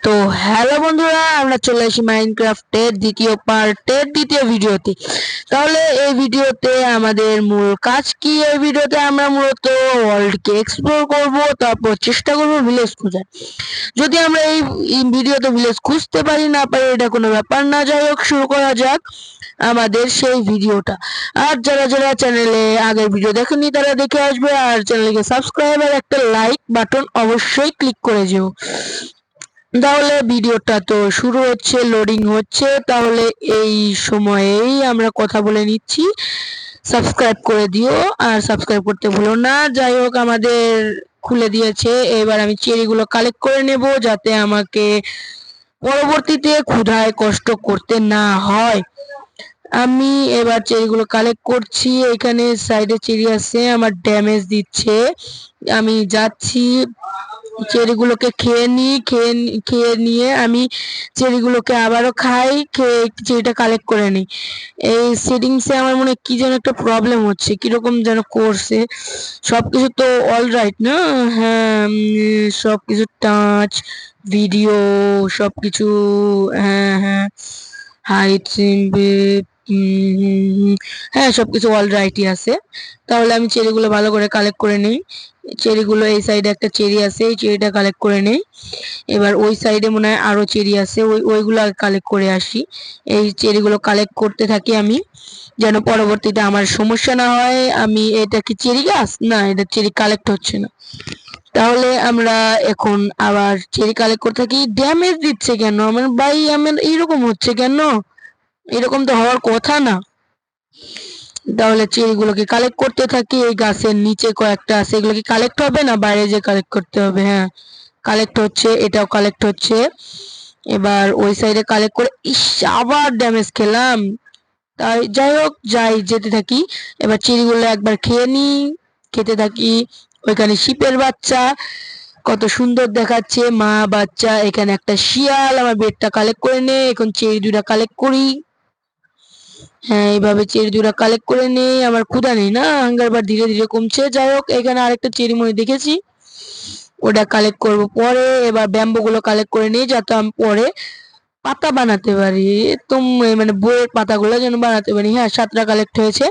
তো হ্যালো বন্ধুরা, আমরা চলে আসি মাইনক্রাফটের দ্বিতীয় পার্টের দ্বিতীয় ভিডিওতে। তাহলে এই ভিডিওতে আমাদের মূল কাজ কি? এই ভিডিওতে আমরা মূলত ওয়ার্ল্ডকে এক্সপ্লোর করব, তারপর চেষ্টা করব ভিলেজ খোঁজার। যদি আমরা এই ভিডিওতে ভিলেজ খুঁজতে পারি না পারি এটা কোনো ব্যাপার না। যাই হোক, শুরু করা যাক আমাদের সেই ভিডিওটা। আর যারা যারা চ্যানেলে আগের ভিডিও দেখেননি তারা দেখে আসবে, আর চ্যানেলকে সাবস্ক্রাইব আর একটা লাইক বাটন অবশ্যই ক্লিক করে যেও। তাহলে ভিডিওটা তো শুরু হচ্ছে, লোডিং হচ্ছে। তাহলে এই সময়েই আমরা কথা বলে নিচ্ছি, সাবস্ক্রাইব করে দিও আর সাবস্ক্রাইব করতে ভুলো না। যাই হোক, আমাদের খুলে দিয়েছে। এবার আমি চেরিগুলো কালেক্ট করে নেব যাতে আমাকে পরবর্তীতে ক্ষুধায় কষ্ট করতে না হয়। আমি এবার চেরিগুলো কালেক্ট করছি। এখানে সাইডে চেরি আছে, আমার ড্যামেজ দিচ্ছে। আমি যাচ্ছি চেরিগুলোকে খেয়ে নিয়ে আমি চেরিগুলোকে আবারও খাই, খেয়ে চেরিটা কালেক্ট করে নিই। এই সেটিংসে আমার মনে কি যেন একটা প্রবলেম হচ্ছে, কিরকম যেন করছে। সবকিছু তো অল রাইট না? হ্যাঁ, সবকিছু টাচ ভিডিও সবকিছু, হ্যাঁ হ্যাঁ, হাইট, হ্যাঁ সবকিছু অল রাইটই আছে। তাহলে আমি চেরিগুলো ভালো করে কালেক্ট করে নিই। চেরিগুলো এই সাইডে একটা চেরি আছে, এই চেরিটা কালেক্ট করে নেই। এবার ওই সাইডে মনে হয় আরো চেরি আছে, ওইগুলো কালেক্ট করে আসি। এই চেরিগুলো কালেক্ট করতে থাকি আমি, যেন পরবর্তীতে আমার সমস্যা না হয়। আমি এটা কি চেরি গাছ? না, এটা চেরি কালেক্ট হচ্ছে না। তাহলে আমরা এখন আবার চেরি কালেক্ট করতে থাকি। ড্যামেজ দিচ্ছে কেন আমার ভাই? আমার এইরকম হচ্ছে কেন? এরকম তো হওয়ার কথা না। তাহলে চেরিগুলোকে কালেক্ট করতে থাকি। এই গাছের নিচে কয়েকটা আছে, এগুলো কি কালেক্ট হবে না বাইরে যে কালেক্ট করতে হবে? হ্যাঁ, কালেক্ট হচ্ছে, এটাও কালেক্ট হচ্ছে। এবার ওই সাইডে কালেক্ট করে, ইস আবার ড্যামেজ খেলাম। তাই যাই হোক, যেতে থাকি। এবার চেরিগুলো একবার খেয়ে নিই, খেতে থাকি। ওইখানে শিপের বাচ্চা কত সুন্দর দেখাচ্ছে, মা বাচ্চা। এখানে একটা শিয়াল, আমার বেডটা কালেক্ট করে নে। এখন চেরি দুটা কালেক্ট করি। হ্যাঁ, এইভাবে চেরি দুটা কালেক্ট করে নেই। আমার ক্ষুধা নেই না, হাঙ্গার বার ধীরে ধীরে কমছে। যাই হোক, এখানে আরেকটা চেরি মনে দেখেছি, ওটা কালেক্ট করব পরে। এবার ব্যাম্বো গুলো কালেক্ট করে নিই যাতে আমি পরে পাতা বানাতে পারি। মানে বইয়ের পাতাগুলো যেন বানাতে পারি। হ্যাঁ, 7টা কালেক্ট হয়েছে।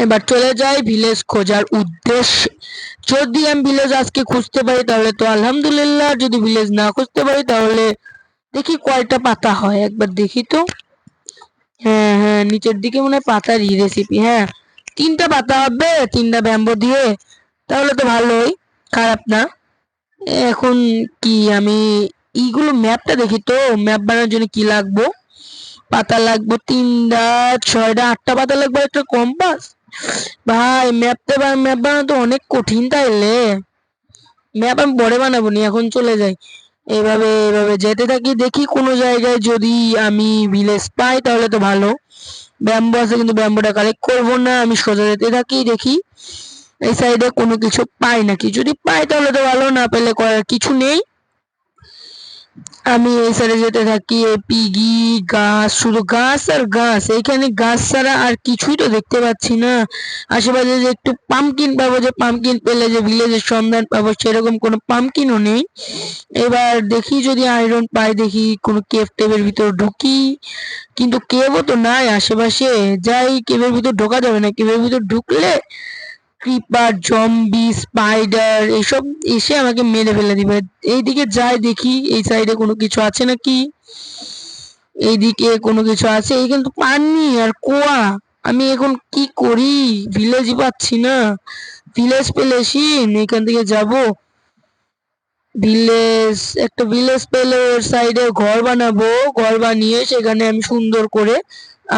এবার চলে যাই ভিলেজ খোঁজার উদ্দেশ্যে। যদি আমি ভিলেজ আজকে খুঁজতে পারি তাহলে তো আলহামদুলিল্লাহ, যদি ভিলেজ না খুঁজতে পারি তাহলে দেখি কয়টা পাতা হয়, একবার দেখি তো। হ্যাঁ হ্যাঁ, নিচের দিকে মনে হয় পাতারই রেসিপি। হ্যাঁ, 3টা পাতা হবে, 3টা ব্যাম্বো দিয়ে। তাহলে তো ভালোই, খারাপ না। এখন কি আমি এইগুলো ম্যাপটা দেখি তো, ম্যাপ বানানোর জন্য কি লাগবো? পাতা লাগবো 3টা, 6টা, 8টা পাতা লাগবে, একটা কম্পাস। ভাই ম্যাপ বানানো তো অনেক কঠিন তাইলে। ম্যাপ আমি পরে বানাবো নি, এখন চলে যাই। এইভাবে এইভাবে যেতে থাকি, দেখি কোনো জায়গায় যদি আমি ভিলেজ পাই তাহলে তো ভালো। ব্যাম্বো আছে কিন্তু ব্যাম্বোটা কালেক্ট করবো না, আমি সোজা যেতে থাকি, দেখি এই সাইডে কোনো কিছু পাই নাকি। যদি পাই তাহলে তো ভালো, না পেলে করার কিছু নেই। আমি এই সাইডে যেতে থাকি। পিগি গাছ, শুধু গাছ আর গাছ। এইখানে গাছ ছাড়া আর কিছুই তো দেখতে পাচ্ছি না। আশেপাশে যে একটু পামকিন পাবো, যে পামকিন পেলে যে ভিলেজের সন্ধান পাবো, সেরকম কোনো পামকিনও নেই। এবার দেখি যদি আয়রন পাই, দেখি কোনো কেভ টেভের ভিতর ঢুকি, কিন্তু কেভও তো নাই আশেপাশে। যাই, কেভের ভিতর ঢোকা যাবে না, কেভের ভিতর ঢুকলে ক্রিপার, জম্বি, স্পাইডার এসব এসে আমাকে মেরে ফেলে দিবে। এইদিকে যাই, দেখি এই সাইডে কোনো কিছু আছে নাকি। এইদিকে কোনো কিছু আছে? এইখানে তো পানি আর কুয়া। আমি এখন কি করি? ভিলেজই পাচ্ছি না। ভিলেজ পেলে এখান থেকে যাব। ভিলেজ, একটা ভিলেজ পেলে ওর সাইডে ঘর বানাবো। ঘর বানিয়ে সেখানে আমি সুন্দর করে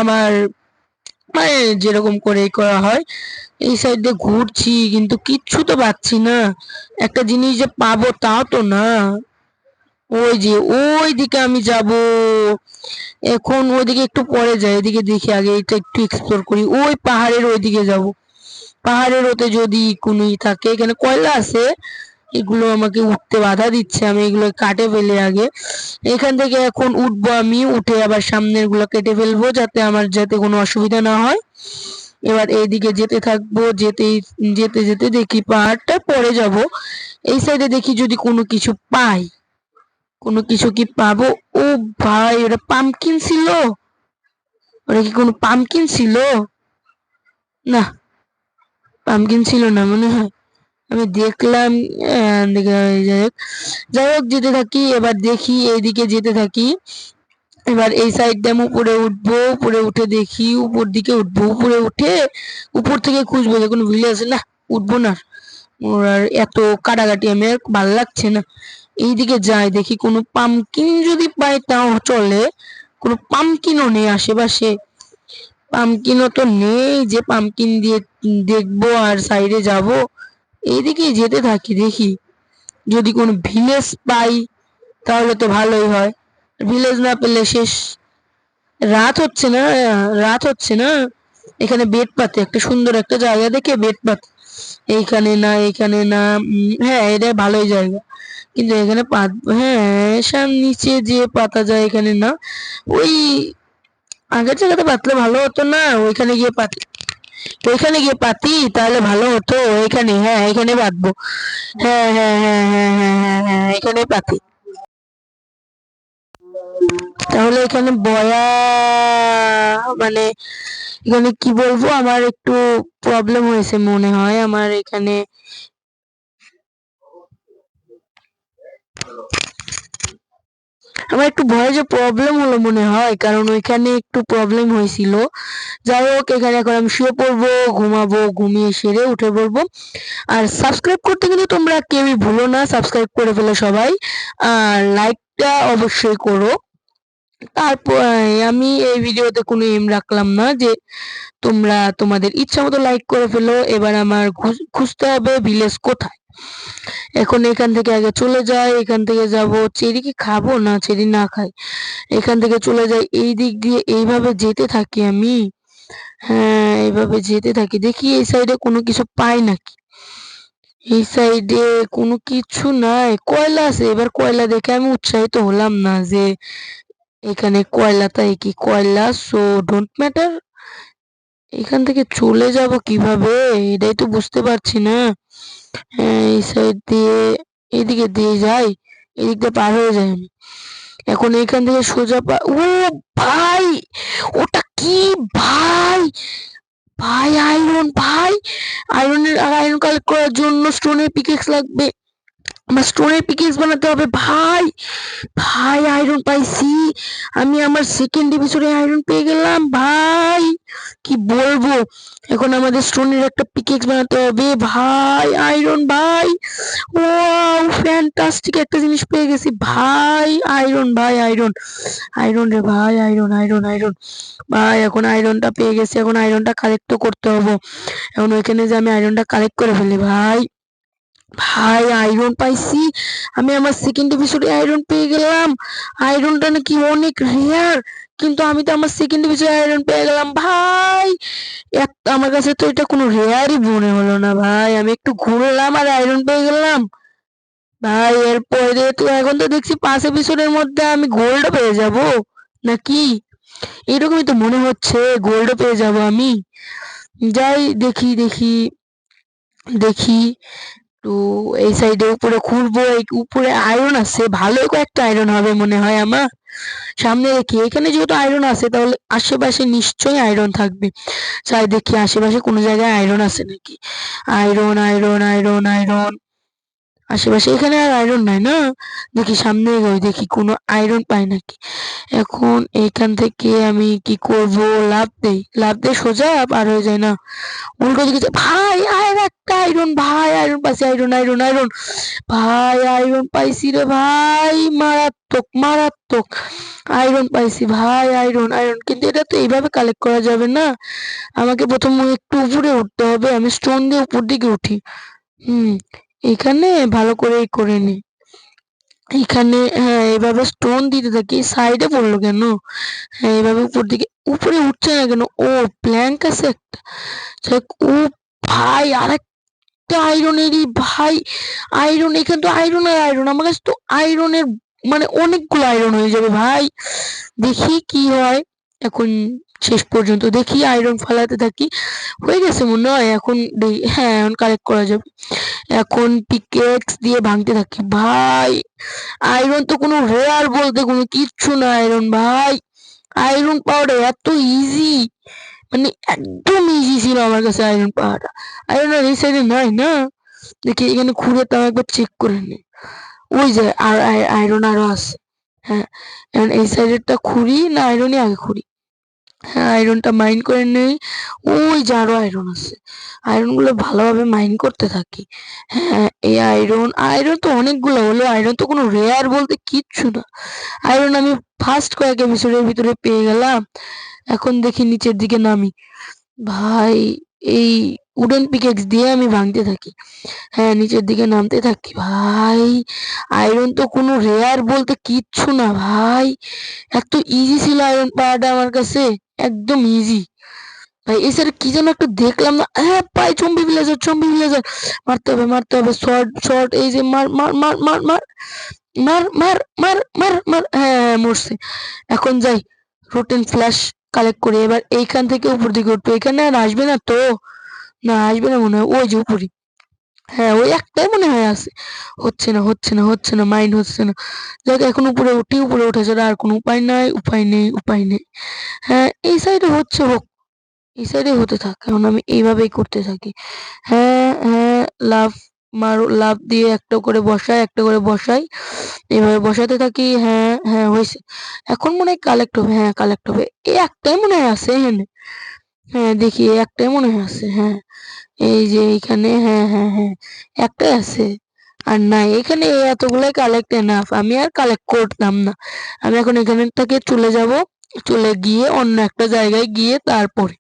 আমার, মানে যেরকম করে করা হয়, এই সাইড দিয়ে ঘুরছি কিন্তু কিচ্ছু তো পাচ্ছি না। একটা জিনিস যে পাবো তাও তো না। ওই যে ওই দিকে আমি যাব। এখন ওইদিকে একটু পরে যাই, এদিকে দেখি আগে এটা একটু এক্সপ্লোর করি। ওই পাহাড়ের ওইদিকে যাব। পাহাড়ের ওতে যদি কোনো থাকে, এখানে কয়লা আছে, এগুলো আমাকে উঠতে বাধা দিচ্ছে। আমি এগুলো কাটে ফেলে আগে। এখান থেকে এখন উঠবো, আমি উঠে আবার সামনের গুলো কেটে ফেলবো যাতে আমার যাতে কোনো অসুবিধা না হয়। এবার এইদিকে যেতে থাকবো, যেতে যেতে যেতে দেখি পাহাড়টা পরে যাব। এই সাইডে দেখি যদি কোনো কিছু পাই। কোনো কিছু কি পাবো? ও ভাই, ওটা পাম্পকিন ছিল? ওটা কি কোনো পাম্পকিন ছিল? না, পাম্পকিন ছিল না মনে হয়। আমি দেখলাম যাই হোক যেতে থাকি। এবার দেখি এইদিকে যেতে থাকি। এবার এই সাইড দিয়ে আমি উপরে উঠবো, উপরে উঠে দেখি, উপর দিকে উঠবো, উপরে উঠে উপর থেকে খুঁজবো যে কোনো ভিলেজ। না, উঠবো না, ওর আর এত কাটাকাটি আমি আর ভাল লাগছে না। এইদিকে যাই, দেখি কোনো পাম্পকিন যদি পাই তাও চলে। কোনো পাম্পকিনও নেই আশেপাশে। পাম্পকিনও তো নেই যে পাম্পকিন দিয়ে দেখবো আর সাইডে যাব। এইদিকে যেতে থাকি, দেখি যদি কোনো ভিলেজ পাই তাহলে তো ভালোই হয়। ভিলেজ না পেলে শেষ। রাত হচ্ছে না, রাত হচ্ছে না। এখানে বেড পাতে একটা সুন্দর একটা জায়গা দেখে বেড পাতে। এইখানে না, এইখানে না। হ্যাঁ, এটা ভালোই জায়গা, কিন্তু এখানে হ্যাঁ নিচে যে পাতা যায়, এখানে না। ওই আগের জায়গাতে পাতলে ভালো হতো না? ওইখানে গিয়ে পাতি, ওইখানে গিয়ে পাতি তাহলে ভালো হতো। এখানে, হ্যাঁ এখানে পাতবো। হ্যাঁ হ্যাঁ হ্যাঁ হ্যাঁ হ্যাঁ হ্যাঁ হ্যাঁ, এখানে পাতি। তাহলে এখানে বয়া, মানে এখানে কি বলবো, আমার একটু প্রবলেম হয়েছে মনে হয়। আমার এখানে আমার একটু ভয়েসে প্রবলেম হলো মনে হয়, কারণ ওইখানে একটু প্রবলেম হয়েছিল। যাই হোক, এখানে এখন আমি শুয়ে পড়বো, ঘুমাবো, ঘুমিয়ে সেরে উঠে পড়বো। আর সাবস্ক্রাইব করতে কিন্তু তোমরা কেউই ভুলো না, সাবস্ক্রাইব করে ফেলো সবাই। আর লাইকটা অবশ্যই করো। তারপর আমি এই ভিডিওতে কোনো এম রাখলাম না যে তোমরা তোমাদের ইচ্ছা মতো লাইক করে ফেলো। এবার আমার খুঁজতে হবে ভিলেজ কোথায়। এখন এখান থেকে আগে চলে যাই, এখান থেকে যাব। চেরি কি খাবো? না, চেরি না খাই। এখান থেকে চলে যাই এই দিক দিয়ে, এইভাবে যেতে থাকি আমি। হ্যাঁ, এইভাবে যেতে থাকি, দেখি এই সাইডে কোনো কিছু পাই নাকি। এই সাইডে কোনো কিছু নাই, কয়লা আছে। এবার কয়লা দেখে আমি উৎসাহিত হলাম না যে এখানে কয়লা, তাই কি কয়লা, সো ডোন্ট ম্যাটার। এখান থেকে চলে যাব কিভাবে, এটাই তো বুঝতে পারছি না। হ্যাঁ, এই সাইড দিয়ে, এদিকে দিয়ে যাই, এদিক দিয়ে পার হয়ে যাই আমি। এখন এখান থেকে সোজা ও ভাই, ওটা কি ভাই? ভাই আয়রন, ভাই আয়রন কালেক্ট করার জন্য স্টোনের পিকেক্স লাগবে। আমার স্টোনের পিকেক্স বানাতে হবে ভাই। ভাই আয়রন পাইছি, আমি আমার সেকেন্ড এপিসোডে আয়রন পেয়ে গেলাম ভাই। কি বলবো, এখন আমাদের স্টোনের একটা পিকেক্স বানাতে হবে ভাই। আয়রন ভাই, ওয়াও ফ্যান্টাস্টিক একটা জিনিস পেয়ে গেছি ভাই। আয়রন ভাই, আয়রন, আয়রন রে ভাই, আয়রন আয়রন আয়রন ভাই। এখন আয়রনটা পেয়ে গেছি, এখন আয়রনটা কালেক্ট তো করতে হবে। এখন ওইখানে যে আমি আয়রনটা কালেক্ট করে ফেলি ভাই। ভাই আয়রন পাইছি, আমি আমার সেকেন্ড এপিসোডে আয়রন পেয়ে গেলাম। আয়রনটা নাকি অনেক রেয়ার, কিন্তু আমি তো আমার সেকেন্ড এপিসোডে আয়রন পেয়ে গেলাম ভাই। আমার কাছে তো এটা কোনো রেয়ারই মনে হলো না ভাই। আমি একটু ঘুরলাম আর আয়রন পেয়ে গেলাম ভাই। এরপরে তো এখন তো দেখছি 5 এপিসোডের মধ্যে আমি গোল্ড পেয়ে যাব নাকি, এরকমই তো মনে হচ্ছে, গোল্ড পেয়ে যাব আমি। যাই দেখি দেখি দেখি, তো এই সাইডে উপরে খুঁড়বো। এই উপরে আয়রন আছে, ভালো কয়েকটা আয়রন হবে মনে হয় আমার। সামনে দেখি, এখানে যেহেতু আয়রন আছে তাহলে আশেপাশে নিশ্চয়ই আয়রন থাকবে। যাই দেখি আশেপাশে কোনো জায়গায় আয়রন আছে নাকি। আয়রন আয়রন আয়রন আয়রন, আশেপাশে এখানে আর আয়রন নাই না। দেখি সামনে এগোই, দেখি কোনো আয়রন পাই নাকি। এখন এইখান থেকে আমি কি করব, লাফ দেই, লাফ দিয়ে সোজা পার হয়ে যায় না, উল্টো দিকে ভাই। আর একটা আয়রন ভাই, আয়রন পাইছি, আয়রন আয়রন আয়রন ভাই, আয়রন পাইছি রে ভাই, মারাত্মক মারাত্মক আয়রন পাইছি ভাই। আয়রন আয়রন, কিন্তু এটা তো এইভাবে কালেক্ট করা যাবে না, আমাকে প্রথম একটু উপরে উঠতে হবে। আমি স্টোন দিয়ে উপর দিকে উঠি। হুম, এখানে ভালো করেই করে নি। এখানে হ্যাঁ, এভাবে স্টোন দিতে থাকি। সাইডে পড়লো কেন? হ্যাঁ, এভাবে উপর দিকে, উপরে উঠছে না কেন? ও প্ল্যাঙ্ক আছে একটা। ও ভাই, আরেকটা আয়রনেরই ভাই। আয়রন, এখানে তো আয়রন আর আয়রন, আমার কাছে তো আয়রনের মানে অনেকগুলো আয়রন হয়ে যাবে ভাই। দেখি কি হয় এখন। শেষ পর্যন্ত। দেখি আয়রন ফালাতে থাকি, হয়ে গেছে মনে হয়। এখন হ্যাঁ এখন কালেক্ট করা যাবে। এখন পিকেক্স দিয়ে ভাঙতে থাকি। ভাই আয়রন তো কোনো রেয়ার বলতে কোনো কিচ্ছু না আয়রন ভাই। আয়রন পাওয়াটা এত ইজি, মানে একদম ইজি ছিল আমার কাছে আয়রন পাওয়াটা। আয়রন আর এই সাইডে নাই না, দেখি এখানে ঘুরে তাও একবার চেক করে নি। ওই যে আর আয়রন আরো আছে। হ্যাঁ এখন এই সাইডেরটা খুঁড়ি না আয়রনই আগে খুঁড়ি। হ্যাঁ আয়রনটা মাইন করে নেই। ওই যে আরো আয়রন আছে, আয়রন গুলো ভালোভাবে মাইন করতে থাকি। হ্যাঁ এই আয়রন আয়রন তো অনেকগুলো হলো, আয়রন তো কোনো রেয়ার বলতে কিচ্ছু না। আয়রন আমি ফার্স্ট কয়েক এপিসোডের ভিতরে পেয়ে গেলাম। এখন দেখি নিচের দিকে নামি। ভাই এই উডেন পিকেক্স দিয়ে আমি ভাঙতে থাকি। হ্যাঁ নিচের দিকে নামতে থাকি। ভাই আয়রন তো কোনো রেয়ার বলতে কিচ্ছু না ভাই, এত ইজি ছিল আয়রন পাওয়াটা আমার কাছে, একদম ইজি। ভাই এছাড়া কি যেন একটু দেখলাম না, হ্যাঁ পাই চম্বি ভিলেজার, চম্বি ভিলেজার। মারতে হবে শর্ট শর্ট, এই যে মার মার মার মার মার মার মার মার মার মার, হ্যাঁ হ্যাঁ মরছে। এখন যাই রোটেন ফ্ল্যাশ কালেক্ট করি। এবার এইখান থেকে উপর দিকে উঠবো, এখানে আর আসবে না তো, না আসবে না মনে হয়, ওই যে উপরে। হ্যাঁ ওই একটাই মনে হয় আছে। হচ্ছে না হচ্ছে না হচ্ছে না, মাইন্ড হচ্ছে না। যাক এখন উপরে উঠি, উপরে উঠে ছাড়া আর কোনো উপায় নাই, উপায় নেই, উপায় নেই। হ্যাঁ এই সাইডে হচ্ছে হোক, এই সাইডে হতে থাক। এখন আমি এইভাবেই করতে থাকি। হ্যাঁ হ্যাঁ লাফ মারো, লাফ দিয়ে একটা করে বসাই, একটা করে বসাই, এভাবে বসাতে থাকি। হ্যাঁ হ্যাঁ হয়েছে। এখন মনে হয় কালেক্ট হবে, হ্যাঁ কালেক্ট হবে। এই একটাই মনে হয় আছে এখানে। হ্যাঁ দেখি এই একটাই মনে হয় আছে। হ্যাঁ এই যে এইখানে, হ্যাঁ হ্যাঁ হ্যাঁ একটাই আছে। আর নাই এখানে এতগুলাই কালেক্ট এনাফ, আমি আর কালেক্ট করতাম না। আমি এখন এখান থেকে চলে যাব, চলে গিয়ে অন্য একটা জায়গায় গিয়ে তারপরে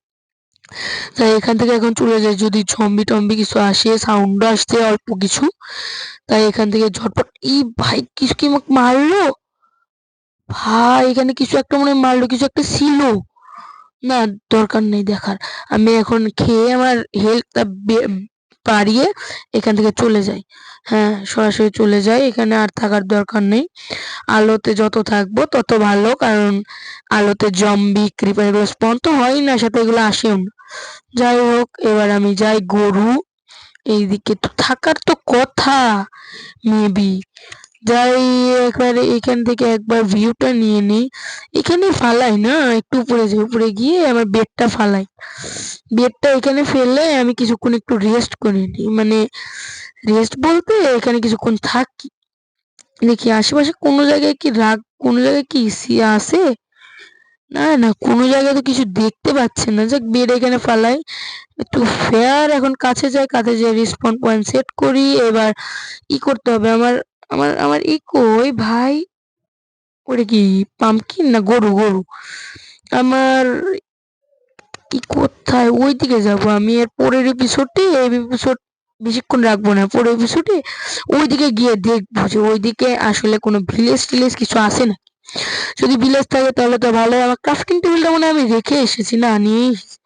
তাই এখান থেকে এখন চলে যাই। যদি জম্বি টম্বি কিছু আসে, সাউন্ড আসছে অল্প কিছু, তাই এখান থেকে ঝটপট। ই ভাই কিছু কি আমাকে মারলো ভাই, এখানে কিছু একটা মনে হয় মারলো, কিছু একটা ছিল। না দরকার নেই দেখার, আমি এখন খেয়ে আমার হেলথটা বাড়িয়ে এখান থেকে চলে যাই। হ্যাঁ সরাসরি চলে যাই, এখানে আর থাকার দরকার নেই। আলোতে যত থাকবো তত ভালো, কারণ আলোতে জম্বি ক্রিপার এগুলো স্পন তো হয় না, সাথে এগুলো আসেও না। যাই হোক এবার আমি যাই গরু, এইদিকে তো থাকার তো কথা মেবি। যাই একবারে এখান থেকে একবার ভিউটা নিয়ে নিই। এখানে ফালাই না, একটু উপরে যাই, উপরে গিয়ে আমার বেডটা ফালাই। বেডটা এখানে ফেলে আমি কিছুক্ষণ একটু রেস্ট করে নিই, মানে রেস্ট বলতে এখানে কিছুক্ষণ থাকি। দেখি আশেপাশে কোনো জায়গায় কি কোনো জায়গায় কি সিয়া আছে। না না কোনো জায়গায় তো কিছু দেখতে পাচ্ছি না। যাক বেড এখানে ফালাই, একটু ফেয়ার এখন কাছে যাই, কাছে যেয়ে রিসপন পয়েন্ট সেট করি। এবার ই করতে হবে আমার, আমার ই কই ভাই, ওটা কি পাম্পকিন না গরু, গরু আমার ই কোথায়, ওই দিকে যাব আমি। এর পরের এপিসোডে, এই এপিসোড বেশিক্ষণ রাখবো না, পরের এপিসোডে ওইদিকে গিয়ে দেখবো যে ওইদিকে আসলে কোনো ভিলেজ টিলেজ কিছু আছে না। যদি ভিলেজ থাকে তাহলে তো ভালো। আমার ক্রাফটিং টেবিলটা মনে হয় আমি রেখে এসেছি, না নিয়ে এসেছি।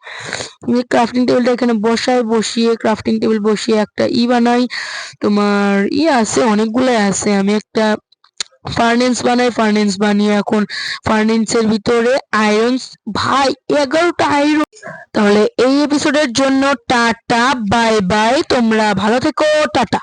আমি ক্রাফটিং টেবিলটা এখানে বসিয়ে ক্রাফটিং টেবিল বসিয়ে একটা বানাই। তোমার আছে অনেকগুলো আছে, আমি একটা ফার্নেন্স বানাই, ফার্নেন্স বানিয়ে এখন ফার্নেন্সের ভিতরে আয়রন। ভাই 11টা আয়রন। তাহলে এই এপিসোডের জন্য টাটা বাই বাই, তোমরা ভালো থেকো, টাটা।